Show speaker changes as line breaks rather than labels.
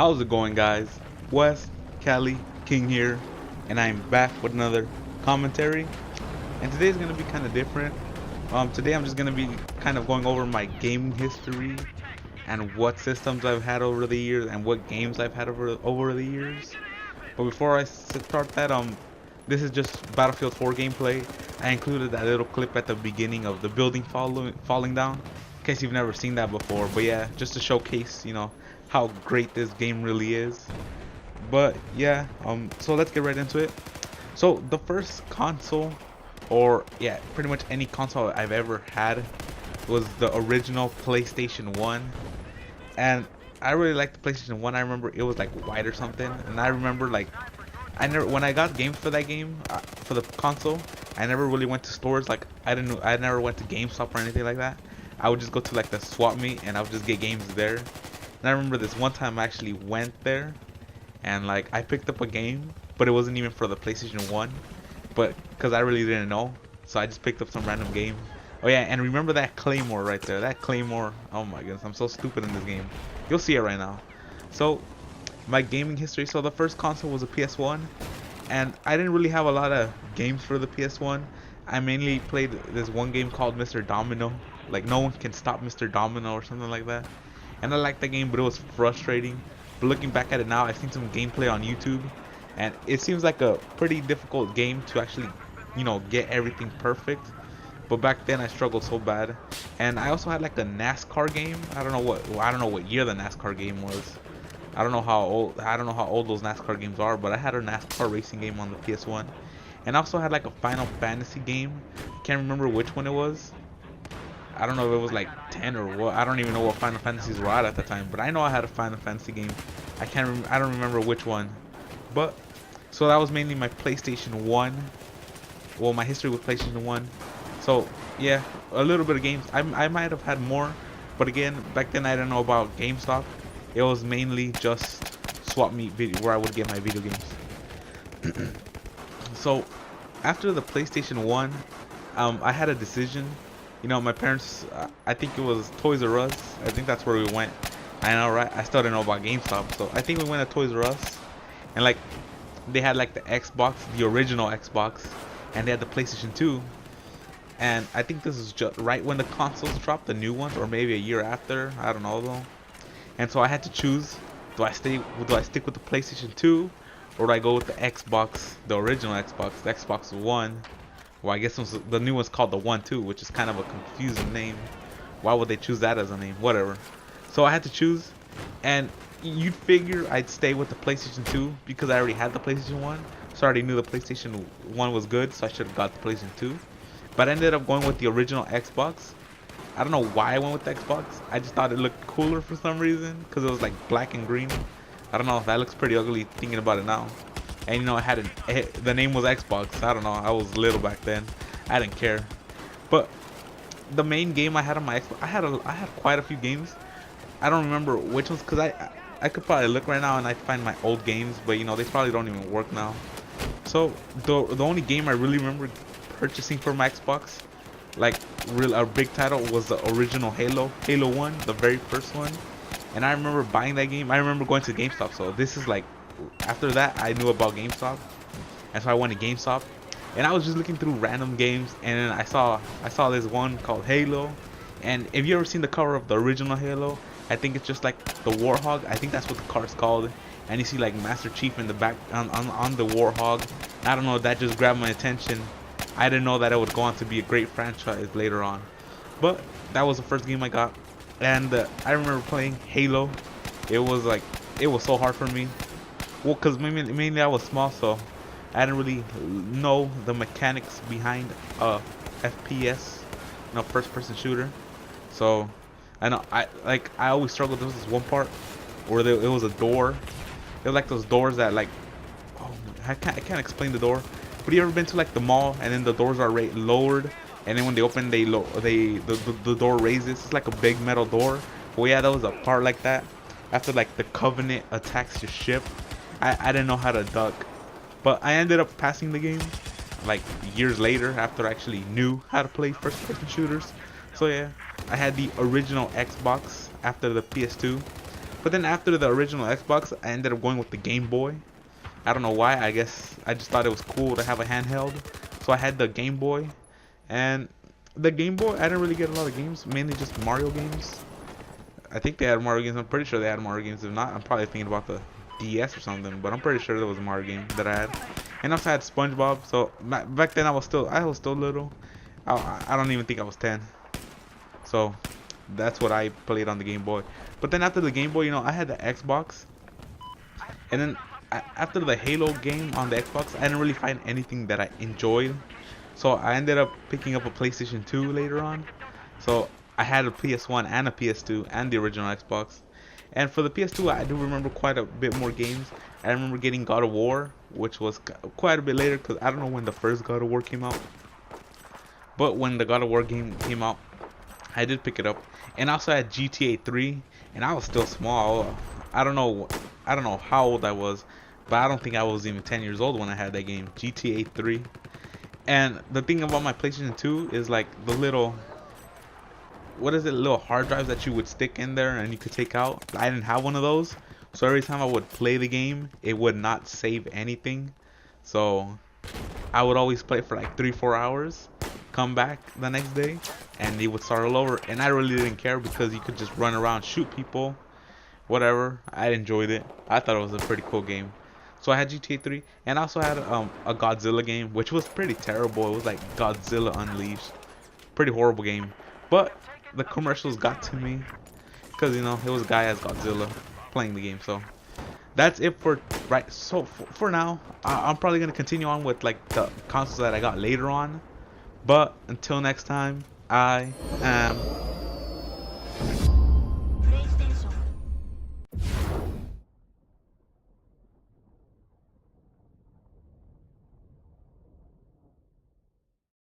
How's it going, guys? Wes, Cali, King here, and I'm back with another commentary. And today's gonna be kind of different. Today I'm just gonna be kind of going over my gaming history and what systems I've had over the years and what games I've had over the years. But before I start that, this is just Battlefield 4 gameplay. I included that little clip at the beginning of the building falling down, in case you've never seen that before. But yeah, just to showcase, how great this game really is. But yeah, so let's get right into it. So the first console, or yeah, pretty much any console I've ever had, was the original PlayStation 1. And I really liked the PlayStation 1. I remember it was like white or something, and I remember like when I got games for that game, for the console, I never really went to stores. Like I never went to GameStop or anything like that. I would just go to like the swap meet and I would just get games there. And I remember this one time I actually went there and like I picked up a game, but it wasn't even for the PlayStation 1, but because I really didn't know, so I just picked up some random game. Oh yeah, and remember that Claymore right there, that Claymore. Oh my goodness, I'm so stupid in this game. You'll see it right now. So my gaming history, so the first console was a PS1, and I didn't really have a lot of games for the PS1. I mainly played this one game called Mr. Domino, like No One Can Stop Mr. Domino or something like that. And I liked the game, but it was frustrating. But looking back at it now, I've seen some gameplay on YouTube, and it seems like a pretty difficult game to actually, get everything perfect. But back then I struggled so bad. And I also had like a NASCAR game. I don't know what year the NASCAR game was. I don't know how old those NASCAR games are, but I had a NASCAR racing game on the PS1. And I also had like a Final Fantasy game. I can't remember which one it was. I don't know if it was like 10 or what. I don't even know what Final Fantasies were at the time, but I know I had a Final Fantasy game. I don't remember which one. But so that was mainly my PlayStation 1. Well, my history with PlayStation 1. So yeah, a little bit of games. I might have had more, but again, back then I didn't know about GameStop. It was mainly just swap meet video where I would get my video games. So after the PlayStation 1, I had a decision. My parents, I think it was Toys R Us. I think that's where we went. I know, right? I still didn't know about GameStop, so I think we went to Toys R Us, and like they had like the Xbox, the original Xbox, and they had the PlayStation 2. And I think this is just right when the consoles dropped, the new ones, or maybe a year after. I don't know though. And so I had to choose: do I stick with the PlayStation 2, or do I go with the Xbox, the original Xbox, the Xbox One? Well, I guess the new one's called the One too, which is kind of a confusing name. Why would they choose that as a name? Whatever. So I had to choose, and you'd figure I'd stay with the PlayStation 2 because I already had the PlayStation 1. So I already knew the PlayStation 1 was good, so I should have got the PlayStation 2. But I ended up going with the original Xbox. I don't know why I went with the Xbox. I just thought it looked cooler for some reason because it was like black and green. I don't know, that looks pretty ugly thinking about it now. And the name was Xbox. I don't know, I was little back then. I didn't care. But the main game I had on my Xbox, I had quite a few games. I don't remember which ones, because I could probably look right now and I'd find my old games, but they probably don't even work now. So the only game I really remember purchasing for my Xbox, like a big title, was the original Halo 1, the very first one. And I remember buying that game. I remember going to GameStop. So this is like after that I knew about GameStop, and so I went to GameStop, and I was just looking through random games, and then I saw this one called Halo. And if you ever seen the cover of the original Halo, I think it's just like the Warhog. I think that's what the car is called. And you see like Master Chief in the back on the Warhog. I don't know, that just grabbed my attention. I didn't know that it would go on to be a great franchise later on. But that was the first game I got. And I remember playing Halo. It was so hard for me. Well, because mainly I was small, so I didn't really know the mechanics behind FPS, first person shooter. So I know I always struggled. There was this one part where it was a door. It was like those doors that I can't explain the door. But you ever been to like the mall and then the doors are lowered, and then when they open the door raises? It's like a big metal door. Well, yeah, that was a part like that. After like the Covenant attacks your ship, I didn't know how to duck, but I ended up passing the game like years later after I actually knew how to play first person shooters. So yeah, I had the original Xbox after the PS2. But then after the original Xbox, I ended up going with the Game Boy. I don't know why. I guess I just thought it was cool to have a handheld. So I had the Game Boy. And the Game Boy, I didn't really get a lot of games. Mainly just Mario games. I think they had Mario games. I'm pretty sure they had Mario games. If not, I'm probably thinking about the DS or something. But I'm pretty sure there was a Mario game that I had. And also I had SpongeBob. So back then I was still little. I don't even think I was 10. So that's what I played on the Game Boy. But then after the Game Boy, you know, I had the Xbox. And then after the Halo game on the Xbox, I didn't really find anything that I enjoyed. So I ended up picking up a PlayStation 2 later on. So I had a PS1 and a PS2 and the original Xbox. And for the PS2, I do remember quite a bit more games. I remember getting God of War, which was quite a bit later because I don't know when the first God of War came out. But when the God of War game came out, I did pick it up. And also I had GTA 3, and I was still small. I don't know how old I was, but I don't think I was even 10 years old when I had that game, GTA 3. And the thing about my PlayStation 2 is like the little, what is it, little hard drives that you would stick in there and you could take out. I didn't have one of those, so every time I would play the game, it would not save anything. So I would always play for like 3-4 hours, come back the next day, and it would start all over. And I really didn't care because you could just run around, shoot people, whatever. I enjoyed it. I thought it was a pretty cool game. So I had GTA 3, and I also had a Godzilla game, which was pretty terrible. It was like Godzilla Unleashed. Pretty horrible game. But the commercials got to me because, you know, it was a guy as Godzilla playing the game. So that's it for for now. I'm probably gonna continue on with like the consoles that I got later on. But until next time, I am